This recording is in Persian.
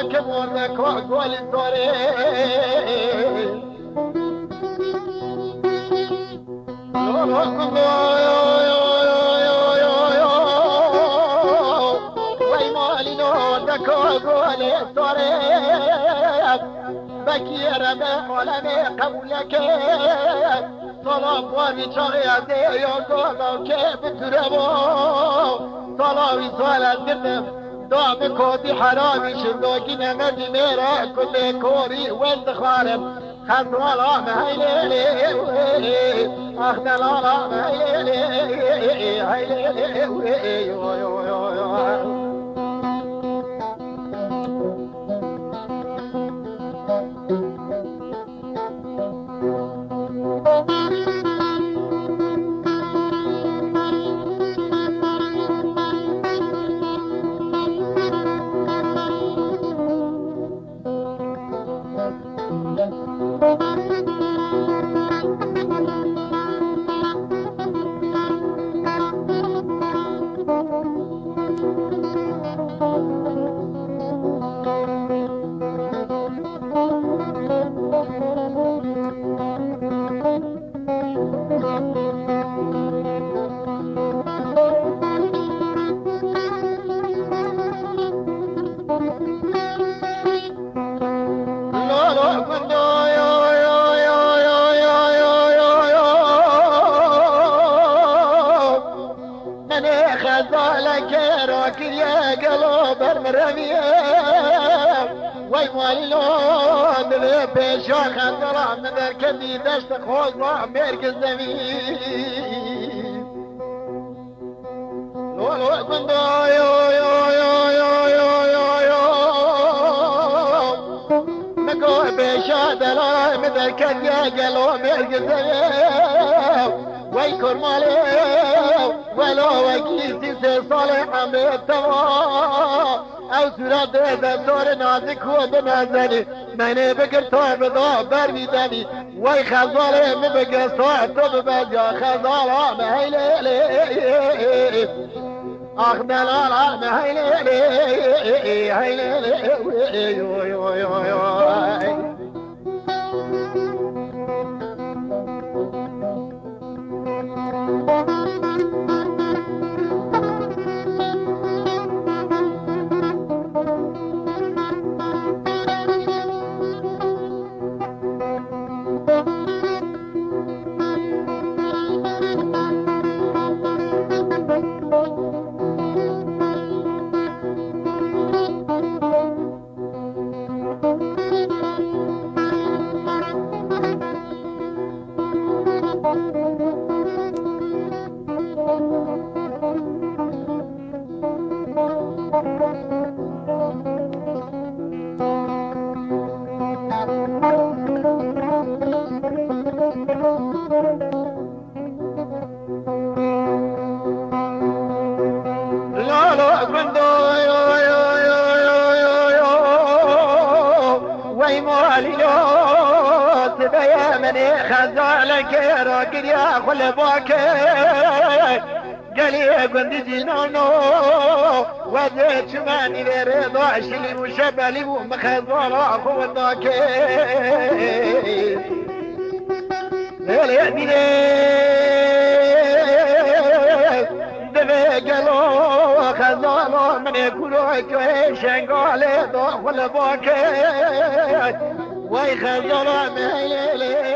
لك مورك وقول الدوري بكير بعلمي قبولك طلب وبيشغي يقول كيف تربو طلب سؤال الدم دام كودي حرامي شلوكي نمدي ميرا كل كوري وانتخارم خذوا الله هيلي أخذ الله هيلي بيشوخ الظلام من الكدي دشت خوز وعميرك الزمين لولو من دو يو يو يو يو يو يو يو مكو بيشاد الظلام من الكدي قلو عميرك الزمين ويكر مالي ولو وكيسي صالح عمير تمام او صورت دستور نازک و بنازنی منی بگر تو بدا بر میدنی وی خزاله می بگر تو ببجا خزاله مهیلی آخ دلاله مهیلی راكر يا خل باكر قالي قندي جنانو وزيت شماني لرضا عشلي وشبالي ومخزورا اخو الناكر ليلي يديني دفي قالوا خزورا من يقولوا كويشن قالي ضاخل باكر وي خزورا مهيلي